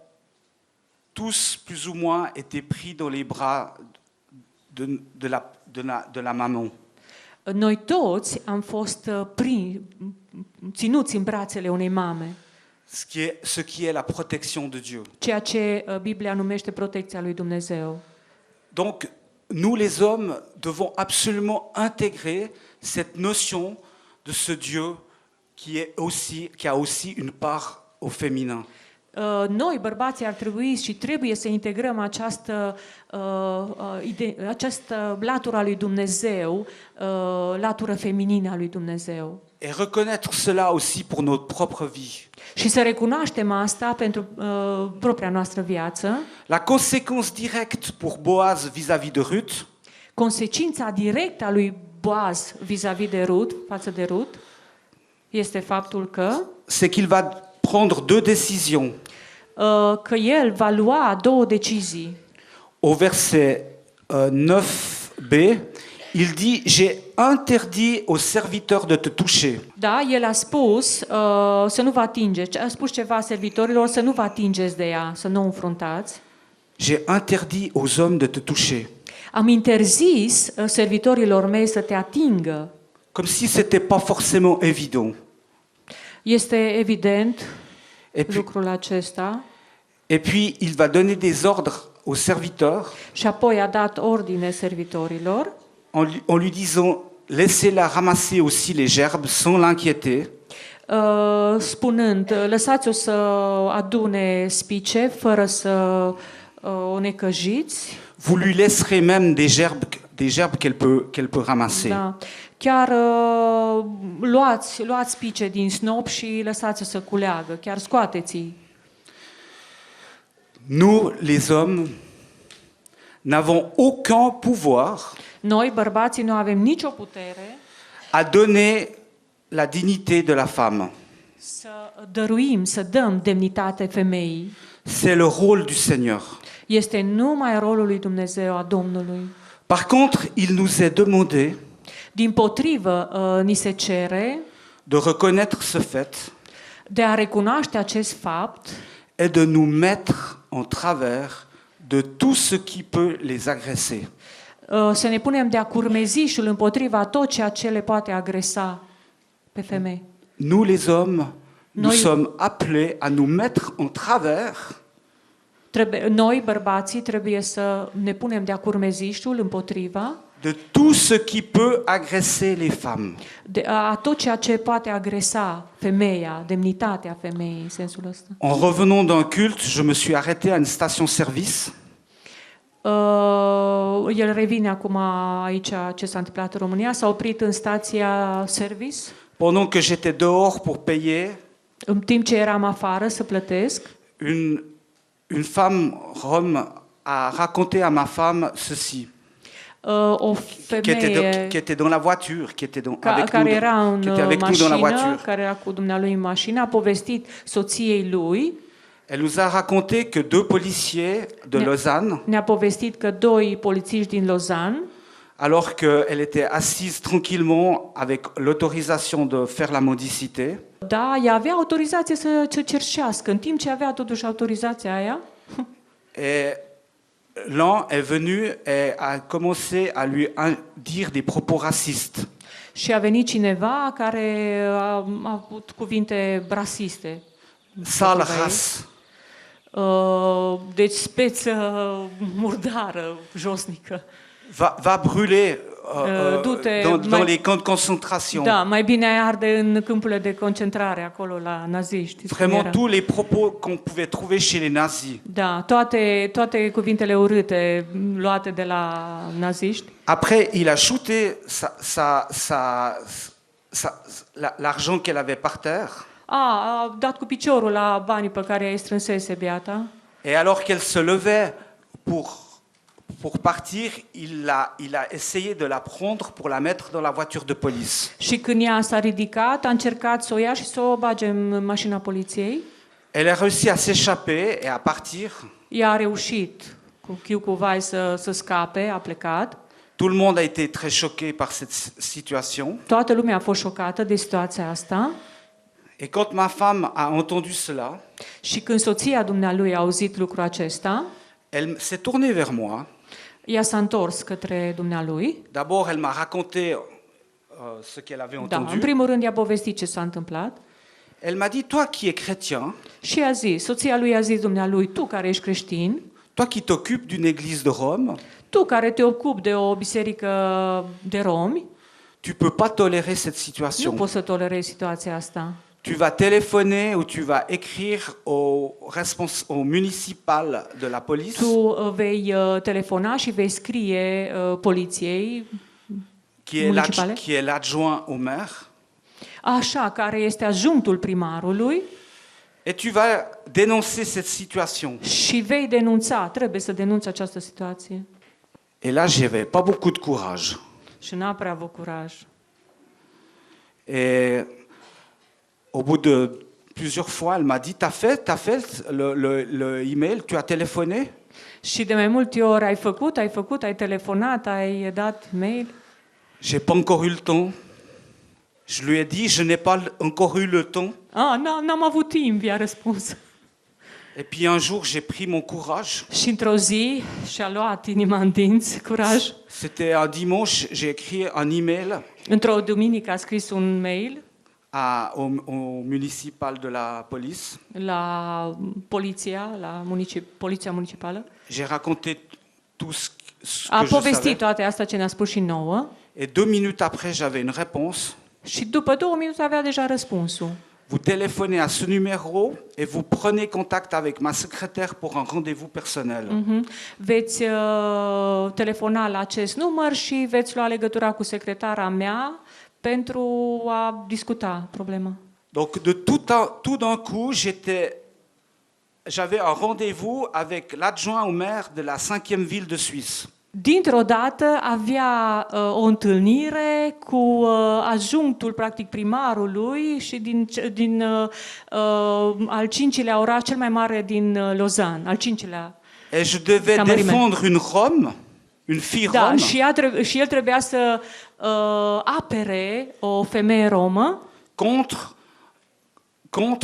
tous plus ou moins été pris dans les bras de la maman. Noi toți am fost ținuți în brațele unei mame, Ce qui est la protection de Dieu. ceea ce Biblia numește protecția lui Dumnezeu. Donc, nous les hommes devons absolument intégrer cette notion de ce Dieu qui a aussi une part au féminin. Noi, bărbații, ar trebui și trebuie să integrăm această latură a lui Dumnezeu, latură feminină a lui Dumnezeu. Et reconnaître cela aussi pour notre propre vie. Și să recunoaștem asta pentru propria noastră viață. La conséquence directe pour Boaz vis-à-vis de Ruth, Consecința directă a lui Boaz vis-a-vis de Rut, față de Rut, este faptul că c'est qu'il va prendre deux décisions. Că el va lua două decizii. Au verset 9b, il dit « J'ai interdit aux serviteurs de te toucher ». Da, el a spus să nu vă atingeți. A spus ceva servitorilor să nu vă atingeți de ea, să nu o înfruntați. J'ai interdit aux hommes de te toucher. Am interzis servitorilor mei să te atingă. Comme si c'était pas forcément évident. Este evident Et puis, lucrul acesta. et puis il va donner des ordres aux serviteurs Și apoi a dat ordine servitorilor, en lui disant « Laissez-la ramasser aussi les gerbes sans l'inquiéter ». spunând, lăsați-o să adune spice fără să o necăjiți. Vous lui laisserez même des gerbes qu'elle peut ramasser. Da. Chiar luați spice din snop și lăsați-o să culeagă, chiar scoateți-i. Nous, les hommes, n'avons aucun pouvoir Noi, bărbații, nu avem nicio putere à donner la dignité de la femme. să dăruim, să dăm demnitate femeii. C'est le rôle du Seigneur. Este numai rolul lui Dumnezeu, a Domnului. Par contre, il nous est demandé Dimpotrivă, ni se cere de reconnaître ce fait de a recunoaște acest fapt et de nous mettre en travers de tout ce qui peut les agresser. să ne punem de-a curmezișul împotriva tot ceea ce le poate agresa pe femei. Nous, les hommes, nous Noi- sommes appelés à nous mettre en travers Noi, bărbații, trebuie să ne punem de-a curmezișul împotriva de tout ce qui peut agresser les femmes. a tot ceea ce poate agresa femeia, demnitatea femeii, în sensul ăsta. En revenant d'un culte, je me suis arrêté à une station-service. El revine acum aici ce s-a întâmplat în România, s-a oprit în stația service, Pendant que j'étais dehors pour payer, în timp ce eram afară să plătesc. une femme rome a raconté à ma femme ceci, O femeie qui était dans la voiture, qui était care era în qui était avec nous dans la mașină, voiture. care era cu dumnealui în mașină, a povestit soției lui, Elle nous a raconté que deux policiers de Lausanne, ne-a povestit că doi polițiști din Lausanne, alors qu'elle était assise tranquillement avec l'autorisation de faire la mendicité, da, ea avea autorizație să cerșească, în timp ce avea totuși autorizația aia, et l'un est venu et a commencé à lui dire des propos racistes. și a venit cineva care a avut cuvinte rasiste. Sale împotriva ei. race. Deci speță murdară, josnică. Va brûler Du-te dans mai- les camps de concentration. Da, mai bine ai arde în câmpurile de concentrare, acolo la naziști. cum Vraiment era. tous les propos qu'on pouvait trouver chez les nazis. Da, toate cuvintele urâte luate de la naziști. Après, il a shooté l'argent qu'elle avait par terre. A dat cu piciorul la banii pe care îi strânsese beata. Et alors qu'elle se levait pour partir, il a essayé de la prendre pour la mettre dans la voiture de police. Și când ea s-a ridicat, a încercat să o ia și să o bage în mașina poliției. Elle a réussi à s'échapper et à partir. Ea a reușit cu chiu cu vai să scape, a plecat. Tout le monde a été très choqué par cette situation. Toată lumea a fost șocată de situația asta. Et quand ma femme a entendu cela, Și când soția dumnealui a auzit lucrul acesta, elle s'est tournée vers moi. ea s-a întors către dumnealui. D'abord, elle m'a raconté ce qu'elle avait Da, în entendu. primul rând i-a povestit ce s-a întâmplat. Elle m'a dit, toi qui es chrétien, Și a zis, soția lui a zis dumnealui, tu care ești creștin, toi qui t'occupes d'une église de Rome, tu care te ocupi de o biserică de romi, tu peux pas tolérer cette nu situation. poți să tolerezi situația asta. Tu vas téléphoner ou tu vas écrire au municipal de la police Tu vei telefona și vei scrie poliției, municipale? qui est l'adjoint au maire, așa, care este adjunctul primarului, et tu vas dénoncer cette situation. și vei denunța, trebuie să denunți această situație. Et là, j'avais pas beaucoup de courage. Și n-a prea avut curaj. Et au bout de plusieurs fois, elle m'a dit, t'as fait le email, tu as téléphoné? Și de mai multe ori ai telefonat, ai dat mail. J'ai pas encore eu le temps. Je lui ai dit, je n'ai pas encore eu le temps. N-am avut timp, i-a răspuns. Et puis un jour, j'ai pris mon courage. Și într-o zi și-a luat inima în dinți, curaj. C'était un dimanche, j'ai écrit un email Într-o duminică a scris un mail au municipal de la police. la poliția, poliția municipală. J'ai raconté tout ce A que je povestit savais. toate astea ce ne-a spus și nouă. Et 2 minutes après, j'avais une réponse. Și după 2 minute avea deja răspunsul. Vous téléphonez à ce numéro et vous prenez contact avec ma secrétaire pour un rendez-vous personnel. Veți telefona la acest număr și veți lua legătura cu secretara mea pentru a discuta problema. Donc de tout d'un coup, j'avais un rendez-vous avec l'adjoint au maire de la 5e ville de Suisse. Dintr-o dată avea o întâlnire cu adjunctul, practic primarului și din al 5-lea oraș cel mai mare din Lausanne, al 5-lea. Et je devais défendre une Rome, une fille Da, rome, și el trebuia să apere o femeie romă contre un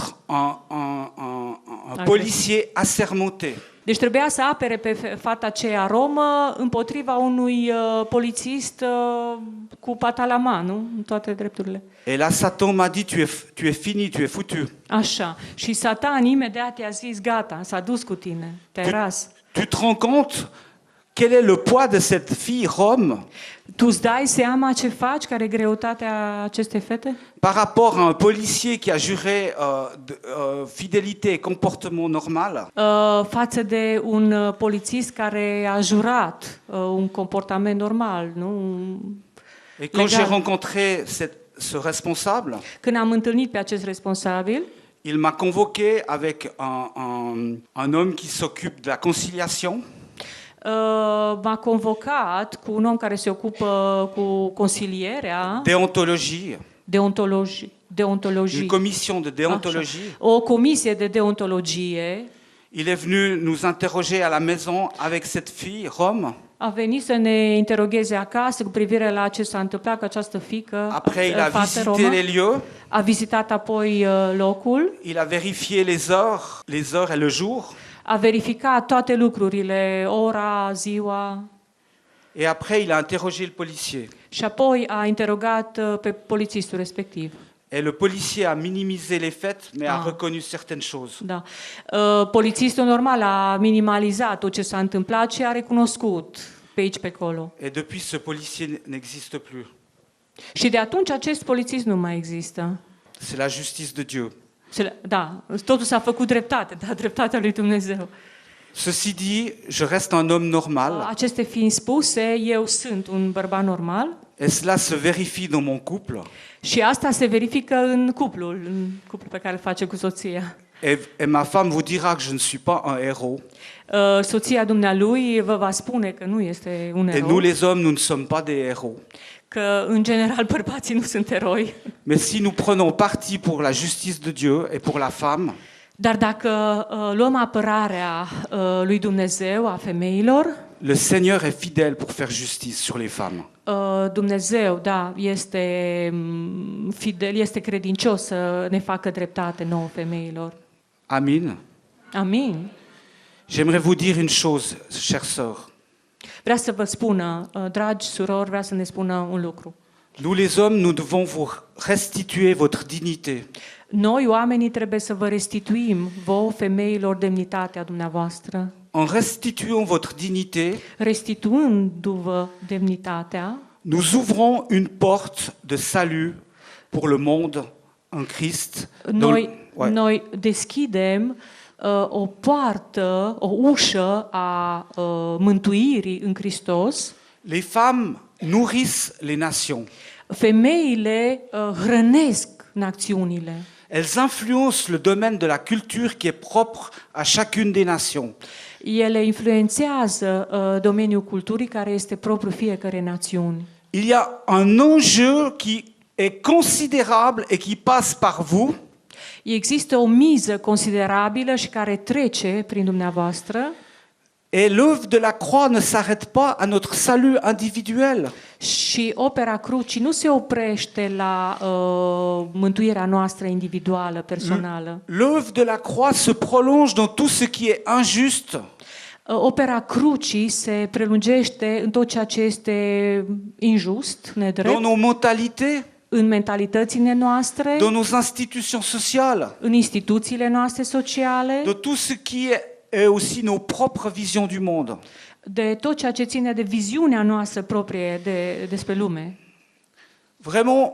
policier assermenté. Deci trebuia să apere pe fata aceea romă împotriva unui polițist cu pata la mână, nu? În toate drepturile. Et là, Satan m'a dit, tu es fini, tu es foutu. Așa. Și Satan imediat i-a zis, gata, s-a dus cu tine, te-ai ras. Tu te rends compte quel est le poids de cette fille rome Tu îți dai seama ce faci, care e greutatea acestei fete? par rapport à un policier qui a juré fidélité et comportement normal? Față de un polițist care a jurat un comportament normal, nu? Et quand Legal. j'ai rencontré ce responsable, Când am întâlnit pe acest responsabil, il m'a convoqué avec un homme qui s'occupe de la conciliation. m-a convocat cu un om care se ocupă cu consilierea, Déontologie, deontologie. une commission de déontologie. Așa. O comisie de deontologie. Il est venu nous interroger à la maison avec cette fille rome. A venit să ne interogheze acasă cu privire la ce s-a întâmplat cu această fiică, Après, il a fată visité romă. les lieux, A vizitat apoi locul, il a vérifié les heures et le jour. a verificat toate lucrurile, ora, ziua, Et après, il a interrogé le policier. și apoi a interogat pe polițistul respectiv. Et le policier a minimisé les faits, mais a Ah. reconnu certaines choses. Da. Polițistul normal a minimalizat tot ce s-a întâmplat și a recunoscut pe aici, pe acolo. Et depuis, ce policier n'existe plus. Și de atunci acest polițist nu mai există. C'est la justice de Dieu. Da, totul s-a făcut dreptate, da, dreptatea lui Dumnezeu. Ceci dit, je reste un homme normal. Aceste fiind spuse, eu sunt un bărbat normal. Et cela se vérifie dans mon couple. Și asta se verifică în cuplul pe care îl face cu soția. Et ma femme vous dira que je ne suis pas un héros. Soția dumnealui vă va spune că nu este un Et nous, erou, les hommes, nous ne sommes pas des héros. că în general bărbații nu sunt eroi. Mais si nous prenons parti pour la justice de Dieu et pour la femme, Dar dacă luăm apărarea lui Dumnezeu, a femeilor, le Seigneur est fidèle pour faire justice sur les femmes. Dumnezeu, da, este fidel, este credincios să ne facă dreptate nouă femeilor. Amen. Amin. J'aimerais vous dire une chose, chères sœurs. Vrea să vă spună, dragi surori, vrea să ne spună un lucru. Nous, les hommes, nous devons vous restituer votre dignité. Noi, oamenii, trebuie să vă restituim vouă, femeilor, demnitatea dumneavoastră. En restituant votre dignité, Restituându-vă demnitatea, nous ouvrons une porte de salut pour le monde en Christ. noi deschidem o poartă, o ușă a mântuirii în Hristos. Les femmes nourrissent les nations. Femeile hrănesc națiunile. Elles influencent le domaine de la culture qui est propre à chacune des nations. Ele influențează domeniul culturii care este propriu fiecare națiuni. Il y a un enjeu qui est considérable et qui passe par vous. Există o miză considerabilă și care trece prin dumneavoastră. Et l'œuvre de la croix ne s'arrête pas à notre salut individuel. Și opera crucii nu se oprește la mântuirea noastră individuală, personală. L'œuvre de la croix se prolonge dans tout ce qui est injuste. Opera crucii se prelungește în tot ceea ce este injust, nedrept, Dans nos mentalités, în mentalitățile noastre, dans nos institutions sociales, în instituțiile noastre sociale, de tout ce qui est aussi nos propres visions du monde. de tot ceea ce ține de viziunea noastră proprie despre lume. Vraiment,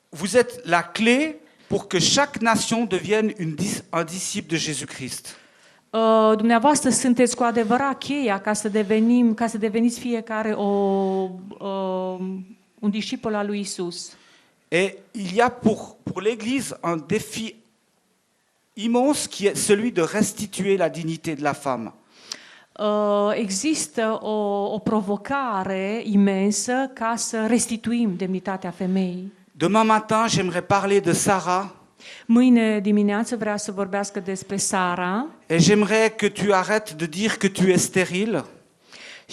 vous êtes la clé pour que chaque nation devienne un disciple de Jésus-Christ. Dumneavoastră sunteți cu adevărat cheia ca să deveniți fiecare un discipol al lui Isus. Et il y a pour l'Église un défi immense qui est celui de restituer la dignité de la femme. Există o provocare imensă ca să restituim demnitatea femeii. Demain matin, j'aimerais parler de Sarah. Mâine dimineață vrea să vorbească despre Sara Et j'aimerais que tu arrêtes de dire que tu es stérile.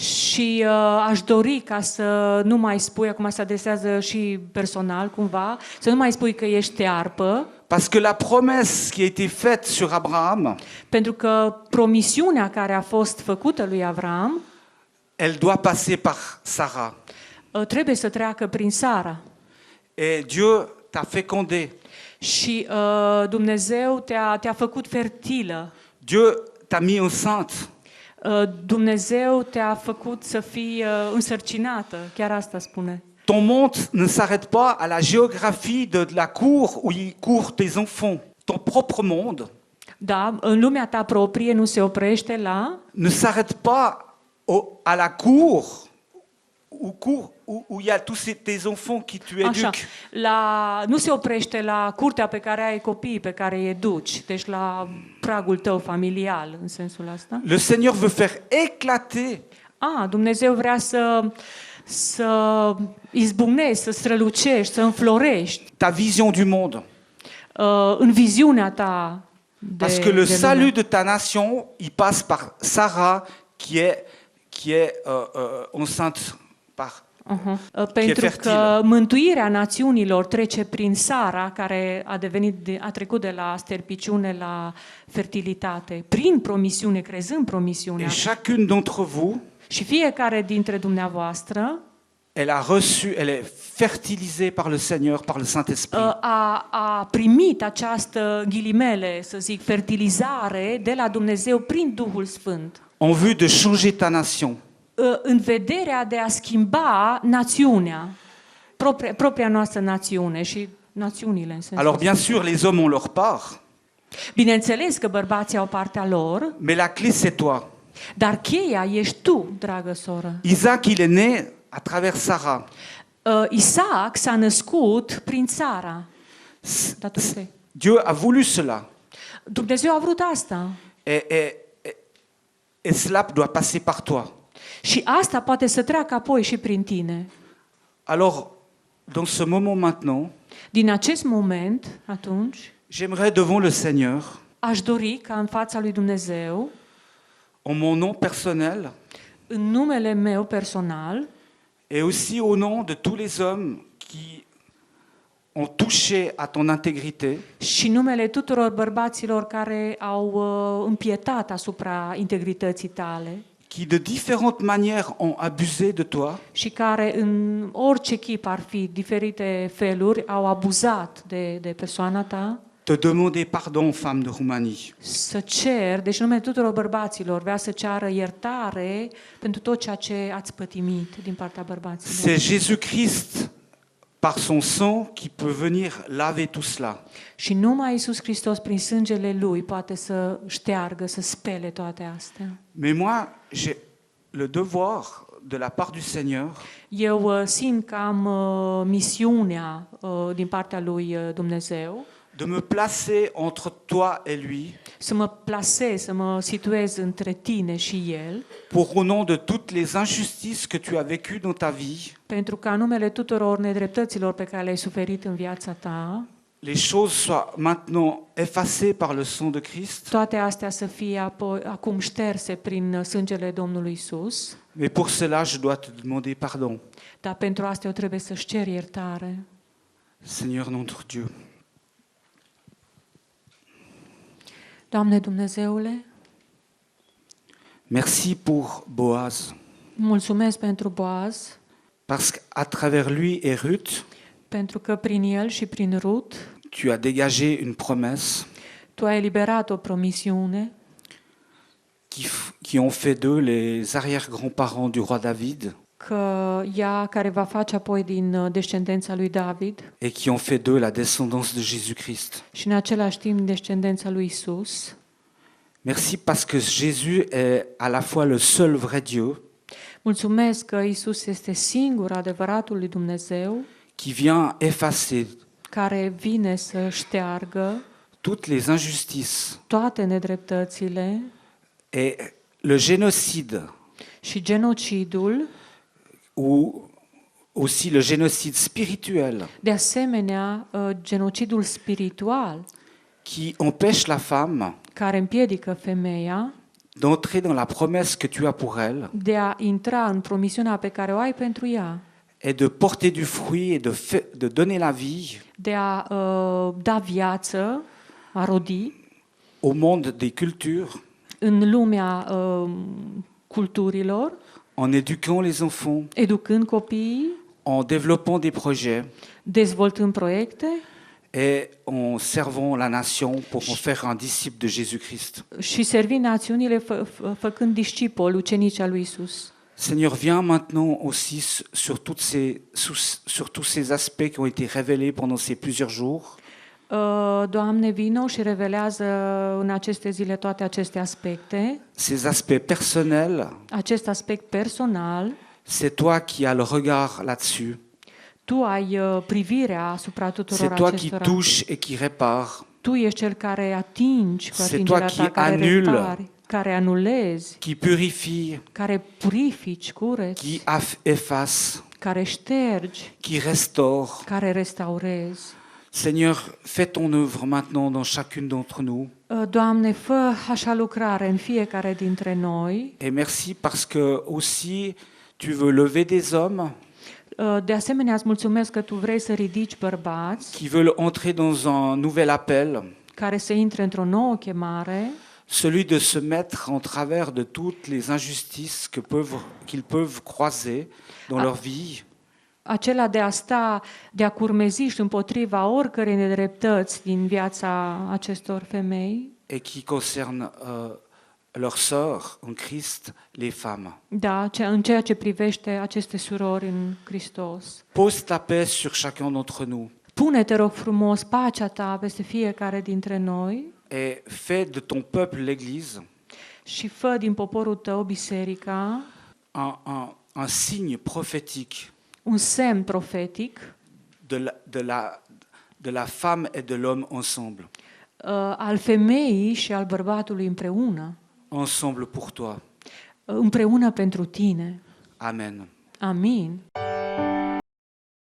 Și aș dori ca să nu mai spui, acum se adresează și personal cumva, să nu mai spui că ești tearpă, Parce que la promesse qui a été faite sur Abraham, pentru că promisiunea care a fost făcută lui Avram elle doit passer par Sarah. trebuie să treacă prin Sara. Et Dieu t'a fécondé. Și Dumnezeu te-a făcut fertilă. Dieu t'a mis enceinte. Dumnezeu te-a făcut să fii însărcinată, chiar asta spune. Ton monde ne s'arrête pas à la géographie de la cour où il courent tes enfants. Ton propre monde Da, în lumea ta proprie nu se oprește la ne s'arrête pas à la cour où il y a tous tes enfants qui tu așa, éduques. nu se oprește la curtea pe care ai copiii pe care îi educi, deci la pragul tău familial, în sensul ăsta. Le Seigneur veut faire éclater Dumnezeu vrea să izbucnești, să strălucești, să înflorești ta vision du monde. în viziunea ta Parce que le de lume. salut de ta nation, il passe par Sarah qui est enceinte par. Pentru fertilă. că mântuirea națiunilor trece prin Sara, care a trecut de la sterpiciune la fertilitate, prin promisiune, crezând promisiunea. Et chacune d'entre vous, Și fiecare dintre dumneavoastră elle est fertilisée par le Seigneur, par le Saint-Esprit. a primit această, ghilimele, să zic, fertilizare de la Dumnezeu prin Duhul Sfânt, En vue de changer ta nation. în vederea de a schimba națiunea, propria noastră națiune și națiunile în sensul Alors bien ăsta. sûr, les hommes ont leur part, Bineînțeles că bărbații au partea lor, mais la clé c'est toi. dar cheia ești tu, dragă soră. Isaac, il est né à travers Sarah. Isaac s-a născut prin Sara. Datorită. Dieu a voulu cela. Dumnezeu a vrut asta. Et cela doit passer par toi. Și asta poate să treacă apoi și prin tine. Alors, dans ce moment maintenant, Din acest moment, atunci, j'aimerais devant le Seigneur, aș dori ca în fața lui Dumnezeu, en mon nom personnel, în numele meu personal, et aussi au nom de tous les hommes qui ont touché à ton intégrité, și numele tuturor bărbaților care au împietat asupra integrității tale qui de différentes manières ont abusé de toi, și care în orice chip ar fi, diferite feluri, au abuzat de persoana ta, te demander pardon, femme de Roumanie. să cer, deci numele tuturor bărbaților, vrea să ceară iertare pentru tot ceea ce ați pătimit din partea bărbaților. C'est Jésus-Christ, par son sang, qui peut venir laver tout cela. Și numai Iisus Hristos, prin sângele Lui, poate să șteargă, să spele toate astea. Mais moi, j'ai le devoir de la part du Seigneur Eu simt că am misiunea din partea lui Dumnezeu de me placer entre toi et lui, să mă plasez, să mă situez între tine și El, pour au nom de toutes les injustices que tu as vécues dans ta vie, pentru ca în numele tuturor nedreptăților pe care le-ai suferit în viața ta, les choses soient maintenant effacées par le sang de Christ. toate astea să fie acum șterse prin sângele Domnului Isus. Mais pour cela, je dois te demander pardon. Dar pentru asta eu trebuie să-și cer iertare. Seigneur notre Dieu, Doamne Dumnezeule, merci pour Boaz, mulțumesc pentru Boaz, parce qu'à travers lui et Ruth, pentru că prin el și prin Rut tu as dégagé une promesse tu ai eliberat o promisiune qui ont fait d'eux les arrière-grands-parents du roi David că ea care va face apoi din descendența lui David et qui ont fait d'eux la descendance de Jésus-Christ. și în același timp descendența lui Isus. Merci parce que Jésus est à la fois le seul vrai Dieu Mulțumesc că Isus este singur adevăratul lui Dumnezeu qui vient effacer care vine să șteargă toutes les injustices toate nedreptățile et le génocide și genocidul, ou aussi le génocide spirituel de asemenea genocidul spiritual qui empêche la femme care împiedică femeia d'entrer dans la promesse que tu as pour elle de a intra în promisiunea pe care o ai pentru ea, et de porter du fruit et de donner la vie de a da viață, a rodi au monde des cultures în lumea culturilor, en éduquant les enfants, educând copiii, en développant des projets dezvoltând proiecte et en servant la nation pour en faire un disciple de Jésus-Christ. și servind națiunile făcând discipoli, ucenici al lui Isus. Seigneur, viens maintenant aussi sur tous ces aspects qui ont été révélés pendant ces plusieurs jours. Doamne, vino și revelează în aceste zile toate aceste aspecte, Ces aspects personnels, acest aspect personal. c'est toi qui as le regard là-dessus. Tu ai privirea asupra tuturor C'est toi qui acestora. touches et qui répares. Tu ești cel care atingi cu C'est atingerea toi ta, qui care annules. repari, care anulezi, Qui purifie, care purifici, cureți, qui efface, care ștergi, qui restaure. care restaurezi. Seigneur, fais ton œuvre maintenant dans chacune d'entre nous. Doamne, fă așa lucrare în fiecare dintre noi. Et merci parce que aussi tu veux lever des hommes De asemenea, îți mulțumesc că Tu vrei să ridici bărbați qui veulent entrer dans un nouvel appel, care să intre într-o nouă chemare, celui de se mettre en travers de toutes les injustices qu'ils peuvent croiser dans leur vie, acela de a sta, de a curmezi și împotriva oricărei nedreptăți din viața acestor femei, et qui concerne leur sort en Christ, les femmes. da, în ceea ce privește aceste surori în Hristos. Pose ta paix sur chacun d'entre nous Pune, te rog frumos, pacea Ta peste fiecare dintre noi et fais de ton peuple l'Église și fă din poporul Tău, biserica, un signe prophétique un semn profetic de la femme et de l'homme ensemble. Al femeii și al bărbatului împreună, Ensemble pour toi. împreună pentru Tine. Amen. Amin.